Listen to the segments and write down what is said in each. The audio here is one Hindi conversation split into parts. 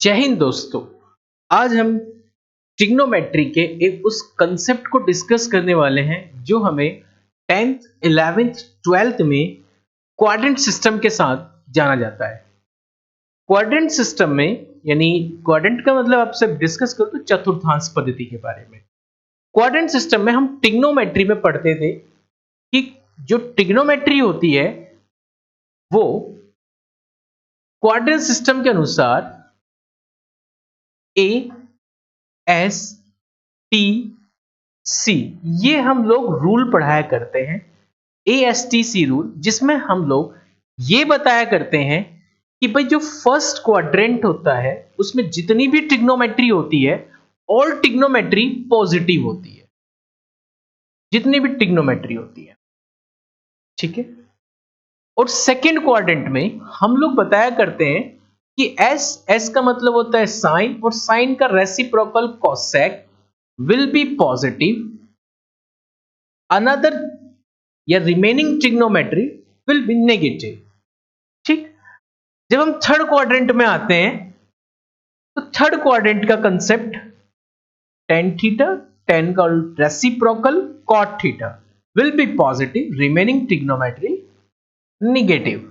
जय हिंद दोस्तों। आज हम ट्रिग्नोमेट्री के एक उस कंसेप्ट को डिस्कस करने वाले हैं जो हमें 10th 11th 12th में क्वाड्रेंट सिस्टम के साथ जाना जाता है। क्वाड्रेंट सिस्टम में यानी क्वाड्रेंट का मतलब आपसे डिस्कस करो तो चतुर्थांश पद्धति के बारे में। क्वाड्रेंट सिस्टम में हम ट्रिग्नोमेट्री में पढ़ते थे कि जो ट्रिग्नोमेट्री होती है वो क्वाड्रेंट सिस्टम के अनुसार ए एस टी सी ये हम लोग रूल पढ़ाया करते हैं। A S T C rule, जिसमें हम लोग ये बताया करते हैं कि भाई जो फर्स्ट क्वाड्रेंट होता है उसमें जितनी भी ट्रिग्नोमेट्री होती है ऑल ट्रिग्नोमेट्री पॉजिटिव होती है, जितनी भी ट्रिग्नोमेट्री होती है, ठीक है। और सेकेंड क्वाड्रेंट में हम लोग बताया करते हैं कि एस एस का मतलब होता है साइन, और साइन का reciprocal cosec will be positive, another या remaining trigonometry will be negative, ठीक। जब हम थर्ड क्वाड्रेंट में आते हैं तो थर्ड क्वाड्रेंट का कंसेप्ट tan थीटा, tan का reciprocal cot theta will be positive, remaining trigonometry negative.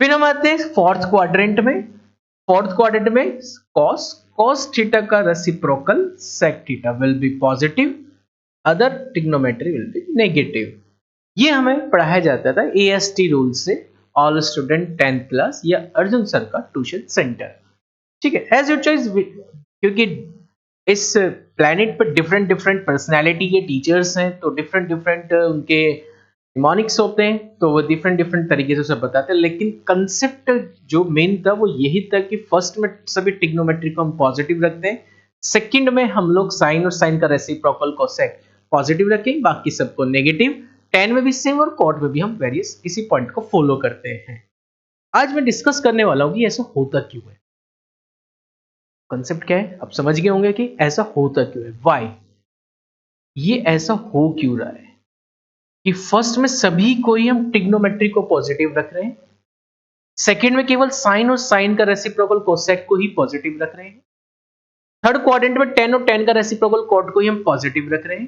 फिर हम आते हैं फोर्थ क्वाड्रेंट में। फोर्थ क्वाड्रेंट में cos थीटा का reciprocal sec theta will be positive, other trigonometry will be negative. ये हमें पढ़ाया जाता था एएसटी रूल से, ऑल स्टूडेंट 10th क्लास या अर्जुन सर का ट्यूशन सेंटर, ठीक है। एज योर चॉइस, क्योंकि इस प्लैनेट पर डिफरेंट डिफरेंट पर्सनालिटी के टीचर्स हैं, तो डिफरेंट डिफरेंट उनके निमोनिक्स होते हैं, तो वो डिफरेंट डिफरेंट तरीके से सब बताते हैं। लेकिन कंसेप्ट जो मेन था वो यही था कि फर्स्ट में सभी ट्रिग्नोमेट्री को हम पॉजिटिव रखते हैं, सेकंड में हम लोग साइन और साइन का रेसिप्रोकल कोसेक पॉजिटिव रखेंगे, बाकी सबको नेगेटिव। tan में भी सेम और cot में भी हम वेरियस इसी पॉइंट को फॉलो करते हैं। आज मैं डिस्कस करने वाला हूं कि ऐसा होता क्यों है। कंसेप्ट क्या है आप समझ गए होंगे कि ऐसा होता क्यों है, व्हाई, ये ऐसा हो क्यों रहा है कि फर्स्ट में सभी को ही हम ट्रिग्नोमेट्री को पॉजिटिव रख रहे हैं, सेकंड में केवल साइन और साइन का रेसिप्रोकल कोसेक को ही पॉजिटिव रख रहे हैं, थर्ड क्वाड्रेंट में tan और tan का रेसिप्रोकल cot को ही हम पॉजिटिव रख रहे हैं,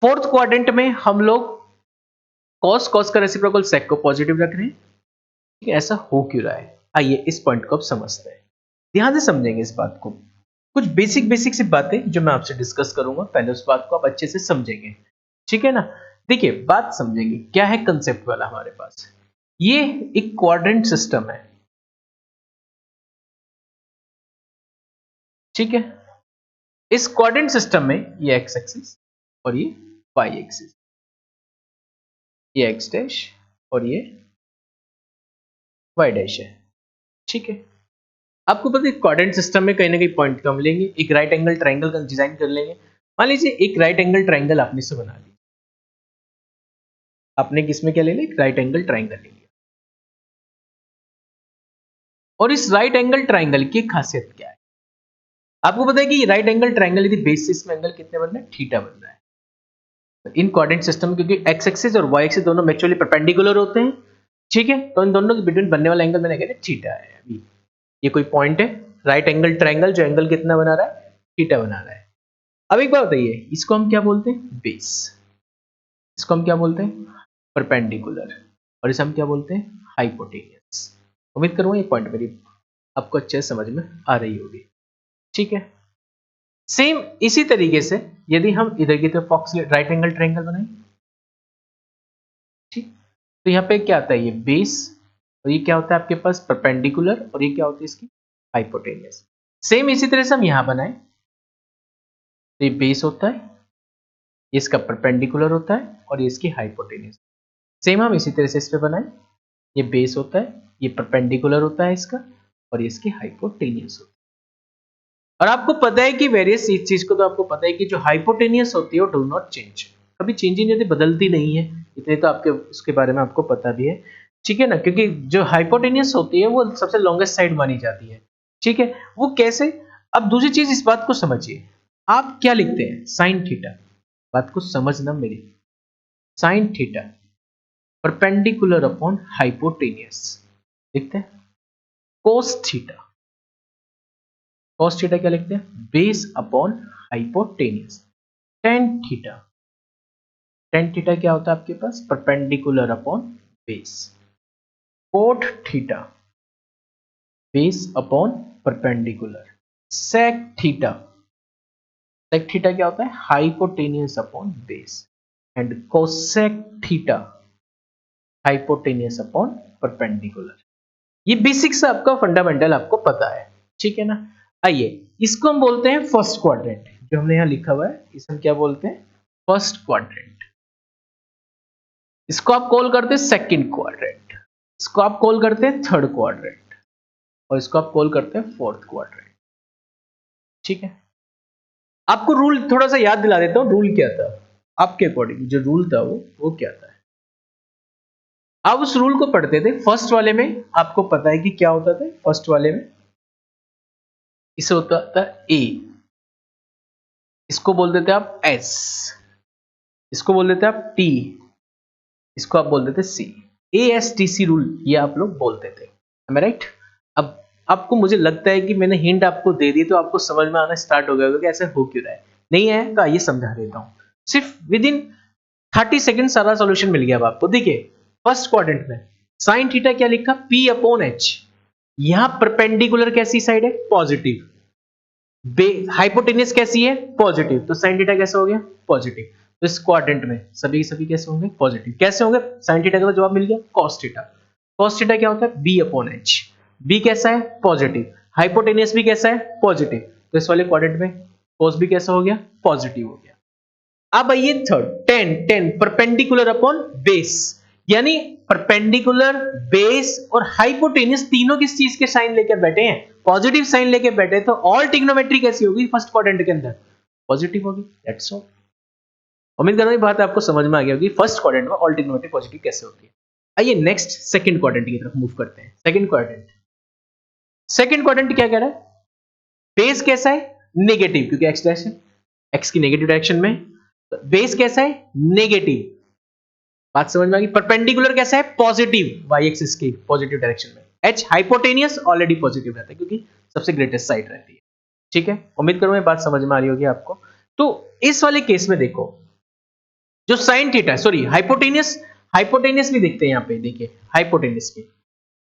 फोर्थ क्वाड्रेंट में हम लोग cos का रेसिप्रोकल sec को पॉजिटिव रख रहे हैं। ठीक है, ऐसा हो क्यों रहा है, आइए इस पॉइंट को अब समझते हैं, ध्यान से समझेंगे इस बात को। कुछ बेसिक सी बातें जो मैं आपसे डिस्कस करूंगा, पहले उस बात को आप अच्छे से समझेंगे, ठीक है ना। देखिए बात समझेंगे क्या है कंसेप्ट वाला हमारे पास। ये एक क्वाड्रेंट सिस्टम है, ठीक है। इस क्वाड्रेंट सिस्टम में ये एक्स एक्सिस और ये वाई एक्सिस, ये एक्स डैश और ये वाई डैश है, ठीक है। आपको पता है क्वाड्रेंट सिस्टम में कहीं ना कहीं पॉइंट कम लेंगे, एक राइट एंगल ट्राइंगल का डिजाइन कर लेंगे। मान लीजिए एक राइट एंगल ट्राइंगल आपने से बना लिया, आपने किसमें क्या ले लिया, एक राइट एंगल ट्राइंगल ले लिया। और इस राइट एंगल ट्राइंगल की खासियत क्या है, आपको पता है कि राइट एंगल ट्राइंगल यदि बेस से इसमें एंगल कितने बन रहे हैं, थीटा बन रहा है। तो इन क्वाड्रेंट सिस्टम में क्योंकि एक्स एक्सिस और वाई एक्सिस दोनों एक्चुअली परपेंडिकुलर होते हैं, ठीक है, तो इन दोनों के बिटवीन बनने वाला एंगल मैंने कहते थीटा है। अभी ये कोई पॉइंट है, राइट एंगल ट्राइंगल, जो एंगल कितना बना रहा है, थीटा बना रहा है। अब एक बात बताइए, इसको हम क्या बोलते हैं, बेस, इसको हम क्या बोलते हैं, परपेंडिकुलर, और इसे हम क्या बोलते हैं, हाइपोटेनियस। उम्मीद करूंगा ये पॉइंट मेरी आपको अच्छे से समझ में आ रही होगी, ठीक है। सेम इसी तरीके से यदि हम इधर की तरफ राइट एंगल ट्रायंगल बनाएं, ठीक, तो यहाँ पे क्या आता है, ये बेस, और ये क्या होता है आपके पास, परपेंडिकुलर, और ये क्या होती है इसकी, हाइपोटेनियस। सेम इसी तरह से हम यहां बनाएं, तो ये बेस होता है, इसका परपेंडिकुलर होता है, और ये इसकी हाइपोटेनियस। सेम हम इसी तरह से इस पे बनाएं, ये बेस होता है, ये परपेंडिकुलर होता है इसका, और ये इसकी हाइपोटेनियस होता है। और आपको पता है कि वेरियस इस चीज को तो आपको पता है कि जो हाइपोटेनियस होती है वो डू नॉट चेंज, कभी चेंज ही नहीं होती, बदलती नहीं है, इतने तो आपके उसके बारे में आपको पता भी है, ठीक है ना। क्योंकि जो हाइपोटेनियस होती है वो सबसे लॉन्गेस्ट साइड मानी जाती है, ठीक है। वो कैसे, अब दूसरी चीज इस बात को समझिए, आप क्या लिखते हैं, साइन थीटा, बात को समझना मेरी, sine theta perpendicular upon hypotenuse लिखते हैं, कोस थीटा, कोस थीटा क्या लिखते हैं, base upon hypotenuse. Tan theta, tan theta क्या होता है आपके पास, perpendicular upon base. Cot theta, base upon perpendicular. Sec theta, sec theta क्या होता है, hypotenuse upon base. And cosec theta, hypotenuse upon perpendicular. ये बेसिक्स आपका फंडामेंटल आपको पता है, ठीक है ना। आइए इसको हम बोलते हैं फर्स्ट क्वाड्रेंट, जो हमने यहां लिखा हुआ है इसे हम क्या बोलते हैं, फर्स्ट क्वाड्रेंट। इसको आप कॉल करते हैं सेकंड क्वाड्रेंट, इसको आप कॉल करते हैं थर्ड क्वाड्रेंट, और इसको आप कॉल करते हैं फोर्थ क्वाड्रेंट, ठीक है। आपको रूल थोड़ा सा याद दिला देता हूं, रूल क्या था आपके अकॉर्डिंग, जो रूल था वो क्या था। आप उस रूल को पढ़ते थे फर्स्ट वाले में, आपको पता है कि क्या होता था फर्स्ट वाले में, इसे होता था ए, इसको बोल देते आप एस, इसको बोल देते आप टी, इसको आप बोल देते C. A S T C rule ये आप लोग बोलते थे, राइट। अब आपको मुझे लगता है कि मैंने हिंट आपको दे दी तो आपको समझ में आना स्टार्ट हो गया होगा कि ऐसे हो क्यों रहा है। नहीं है तो आइए समझा देता हूं, सिर्फ विद इन 30 सेकंड सारा सॉल्यूशन मिल गया अब आपको। देखिए फर्स्ट क्वाड्रेंट में साइन थीटा क्या लिखा, पी अपॉन एच। यहां परपेंडिकुलर कैसी साइड है, पॉजिटिव। हाइपोटेनियस कैसी है, पॉजिटिव, तो साइन थीटा कैसा हो गया, पॉजिटिव। तो इस क्वाड्रेंट में सभी कैसे होंगे, पॉजिटिव। कैसे होंगे, साइन थीटा का जवाब मिल गया कॉस थीटा। कॉस थीटा क्या होता है, बी अपॉन एच। बी कैसा है, पॉजिटिव। हाइपोटेनियस भी कैसा है, पॉजिटिव। तो इस वाले क्वाड्रेंट में कॉस भी कैसा हो गया, पॉजिटिव हो गया। अब आइए third, ten, ten perpendicular upon base, यानी परपेंडिकुलर, बेस और हाइपोटेनियस तीनों किस चीज के साइन लेकर बैठे हैं, पॉजिटिव साइन लेकर बैठे, तो ऑल ट्रिग्नोमेट्री कैसी होगी फर्स्ट क्वाड्रेंट के अंदर, पॉजिटिव होगी। That's all. उम्मीद कर रहा हूं बात आपको समझ में आ गई होगी फर्स्ट क्वाड्रेंट में ऑल ट्रिग्नोमेट्री पॉजिटिव कैसे होती है। आइए नेक्स्ट सेकंड क्वाड्रेंट की तरफ मूव करते हैं। सेकंड क्वाड्रेंट, सेकंड क्वाड्रेंट क्या कह रहा है, बेस कैसा है, नेगेटिव, क्योंकि एक्स डैश है, एक्स की नेगेटिव डायरेक्शन में, बेस कैसा है, नेगेटिव। बात समझ में आ गई। परपेंडिकुलर कैसा है, पॉजिटिव, वाई एक्सिस की पॉजिटिव डायरेक्शन में। एच हाइपोटेनियस ऑलरेडी पॉजिटिव रहता है क्योंकि सबसे ग्रेटेस्ट साइड रहती है, ठीक है। उम्मीद करूंगा बात समझ में आ रही होगी आपको। तो इस वाले केस में देखो, जो sine theta, sorry hypotenuse, hypotenuse भी देखते हैं यहां पे, देखिए हाइपोटेनियस भी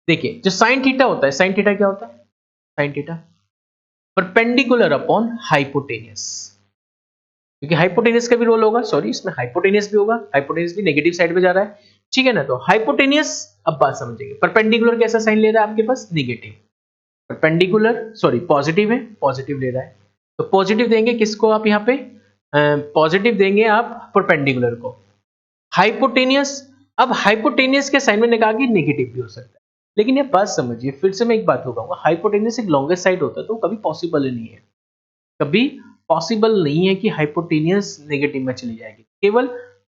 देखिए, जो साइन थीटा होता है, साइन थीटा क्या होता है, sign theta perpendicular upon hypotenuse, क्योंकि हाइपोटेनियस का भी रोल होगा, सॉरी इसमें हाइपोटेनियस भी होगा, हाइपोटेनियस भी नेगेटिव साइड पे जा रहा है, ठीक है ना। तो हाइपोटेनियस, अब बात समझेंगे, परपेंडिकुलर कैसा साइन ले रहा है आपके पास, नेगेटिव। परपेंडिकुलर सॉरी पॉजिटिव है, पॉजिटिव ले रहा है, तो पॉजिटिव देंगे किसको आप यहाँ पे, पॉजिटिव देंगे आप परपेंडिकुलर को। हाइपोटेनियस, अब हाइपोटेनियस के साइन में निकाल के नेगेटिव भी हो सकता है, लेकिन ये बात समझिए, फिर से मैं एक बात बताऊंगा, हाइपोटेनियस एक लॉन्गेस्ट साइड होता है तो कभी पॉसिबल ही नहीं है, कभी पॉसिबल नहीं है कि हाइपोटेनियस नेगेटिव में चली जाएगी। केवल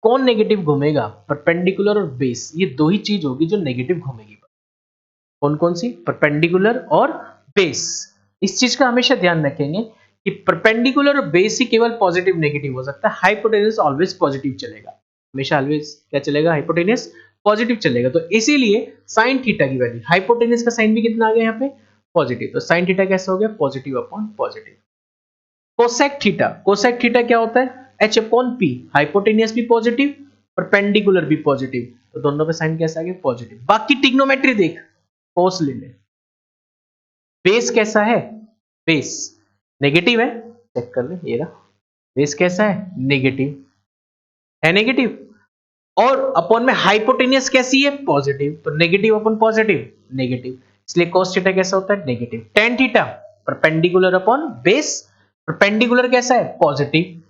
कौन नेगेटिव घूमेगा, परपेंडिकुलर और बेस, ये दो ही चीज होगी जो नेगेटिव घूमेगी। कौन कौन सी, परपेंडिकुलर और बेस। इस चीज का हमेशा ध्यान रखेंगे कि परपेंडिकुलर और बेस ही केवल पॉजिटिव नेगेटिव हो सकता है, हाइपोटेनियस ऑलवेज पॉजिटिव चलेगा, हमेशा ऑलवेज क्या चलेगा, हाइपोटेनियस पॉजिटिव चलेगा। तो इसीलिए साइन थीटा की वैल्यू, हाइपोटेनियस का साइन भी कितना आ गया यहाँ पे, पॉजिटिव, तो साइन थीटा कैसा हो गया, positive upon positive. Cosec theta, cosec theta क्या होता है, एच अपॉन पी, हाइपोटेनियस भी पॉजिटिव, परपेंडिकुलर भी पॉजिटिव, तो दोनों पे साइन कैसा आ गया, पॉजिटिव। बाकी ट्रिग्नोमेट्री देख, कोस ले ले। बेस कैसा है, बेस नेगेटिव है, चेक कर ले, ये रहा, बेस कैसा है, नेगेटिव है, नेगेटिव। और अपॉन में हाइपोटेनियस कैसी है, पॉजिटिव, तो नेगेटिव अपॉन पॉजिटिव, नेगेटिव, इसलिए cos थीटा कैसा होता है, negative. tan theta perpendicular upon base, perpendicular कैसा है, पॉजिटिव,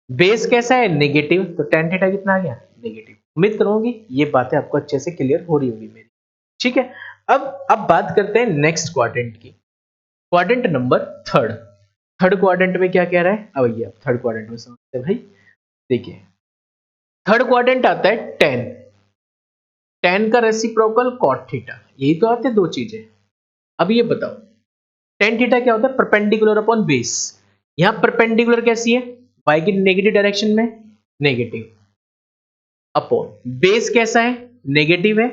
बेस कैसा है, नेगेटिव, तो tan थीटा कितना आ गया, नेगेटिव। उम्मीद करूंगी ये बातें आपको अच्छे से क्लियर हो रही होगी मेरी, ठीक है। अब बात करते हैं नेक्स्ट क्वाड्रेंट की, quadrant number third. Third quadrant में क्या कह रहा है, अब ये थर्ड क्वाड्रेंट में समझते हैं भाई। देखिए थर्ड क्वाड्रेंट आता है टेन, टेन का रेसिप्रोकल कॉट थीटा, यही तो आते हैं दो चीजें। अब ये बताओ टेन थीटा क्या होता है, परपेंडिकुलर अपॉन बेस। यहां परपेंडिकुलर कैसी है, वाई की नेगेटिव डायरेक्शन में, नेगेटिव, अपॉन बेस कैसा है, नेगेटिव है,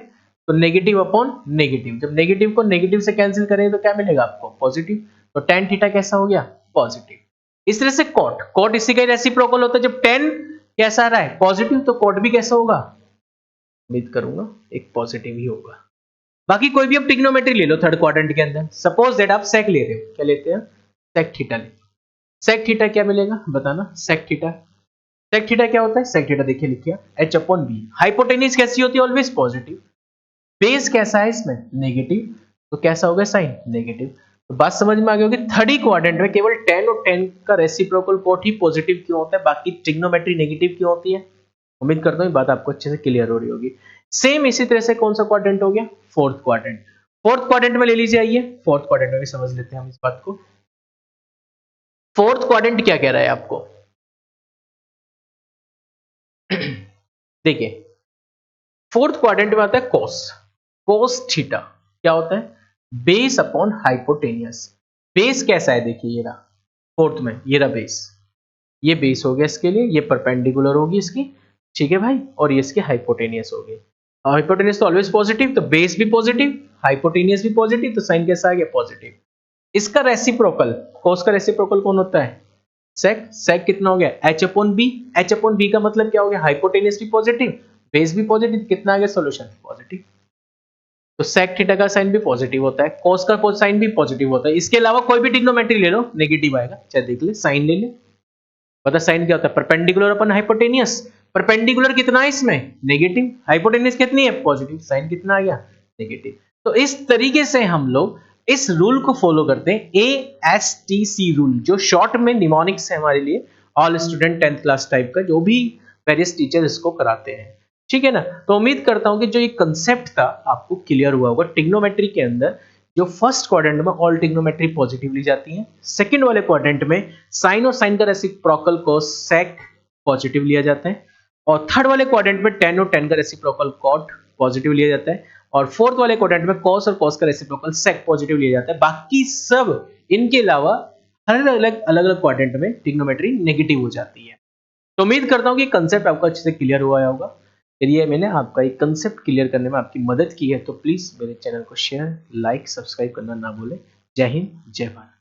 तो नेगेटिव अपॉन नेगेटिव, जब नेगेटिव को नेगेटिव से कैंसिल करें तो क्या मिलेगा आपको? पॉजिटिव। तो tan थीटा कैसा हो गया? पॉजिटिव। इस तरह से कॉट इसी का रेसिप्रोकल होता है। जब tan कैसा आ रहा है? पॉजिटिव, तो कॉट भी कैसा होगा? उम्मीद करूंगा एक पॉजिटिव ही होगा। बाकी कोई भी आप ट्रिग्नोमेट्री ले लो थर्ड क्वाड्रेंट के अंदर, सपोज दैट आप सेक ले रहे हो, क्या लेते हैं? सेक थीटा ले। सेक थीटा क्या मिलेगा बताना? सेक थीटा, सेक थीटा क्या होता है? सेक थीटा देखिए लिखिए h अपॉन बी। हाइपोटेन्यूज कैसी होती है? Always positive. बेस कैसा है इसमें? नेगेटिव, तो कैसा होगा? Sine negative. तो बात समझ में आ गई होगी। थर्ड ही क्वाड्रेंट में केवल tan और tan का रेसिप्रोकल कोट ही पॉजिटिव क्यों होता है, बाकी ट्रिग्नोमेट्री नेगेटिव क्यों होती है? उम्मीद करता हूँ ये बात आपको अच्छे से क्लियर हो रही होगी। सेम इसी तरह से कौन सा क्वाड्रेंट हो गया? Fourth quadrant. फोर्थ क्वाड्रेंट में ले लीजिए, आइए फोर्थ क्वाड्रेंट में भी समझ लेते हैं हम इस बात को। फोर्थ क्वाड्रेंट क्या कह रहा है आपको? देखिए फोर्थ क्वाड्रेंट में आता है कोस, कोस थीटा क्या होता है? Base upon hypotenuse. बेस कैसा है? देखिए ये रहा फोर्थ में, ये रहा बेस, ये बेस हो गया इसके लिए, ये परपेंडिकुलर होगी इसकी, ठीक है भाई, और ये इसके हाइपोटेनियस हो गई। हाइपोटेनियस तो ऑलवेज पॉजिटिव, तो बेस भी पॉजिटिव, हाइपोटेनियस भी पॉजिटिव, तो साइन कैसा आ गया? पॉजिटिव। इसका रेसिप्रोकल, कोस का रेसिप्रोकल कौन होता है? सेक। सेक कितना हो गया? h upon B. h upon B का मतलब क्या हो गया? हाइपोटेनियस भी पॉजिटिव, बेस भी पॉजिटिव, कितना आ गया? Solution positive. तो सेक थीटा का साइन भी पॉजिटिव होता है, कोस का साइन भी पॉजिटिव होता है। इसके अलावा कोई भी ट्रिग्नोमेट्री ले लो नेगेटिव आएगा, चाहे देख ले, साइन ले ले। पता साइन क्या होता है? Perpendicular upon hypotenuse. परपेंडिकुलर कितना है इसमें? नेगेटिव। हाइपोटेनियस कितनी है? पॉजिटिव। साइन कितना आ गया? नेगेटिव। तो इस तरीके से हम लोग इस रूल को फॉलो करते हैं, ASTC रूल, जो शॉर्ट में निमोनिक्स है हमारे लिए, all student 10th class type का, जो भी वेरियस टीचर इसको कराते हैं, ठीक है ना। तो उम्मीद करता हूं कि जो ये कंसेप्ट था आपको क्लियर हुआ होगा। ट्रिग्नोमेट्री के अंदर जो फर्स्ट क्वाड्रेंट में ऑल ट्रिग्नोमेट्री पॉजिटिव ली जाती है, सेकंड वाले क्वाड्रेंट में साइन और साइन का रेसिप्रोकल कोस सेक पॉजिटिव लिया जाता है, और थर्ड वाले क्वाड्रेंट में tan और tan का रेसिप्रोकल कॉट पॉजिटिव लिया जाता है, और फोर्थ वाले क्वाड्रेंट में cos और cos का रेसिप्रोकल sec पॉजिटिव लिया जाता है। बाकी सब इनके अलावा हर अलग अलग क्वाड्रेंट में ट्रिग्नोमेट्री नेगेटिव हो जाती है। तो उम्मीद करता हूं कि कंसेप्ट आपको अच्छे से क्लियर हुआ होगा। यदि मैंने आपका एक कंसेप्ट क्लियर करने में आपकी मदद की है तो प्लीज मेरे चैनल को शेयर, लाइक, सब्सक्राइब करना ना भूलें। जय हिंद, जय भारत।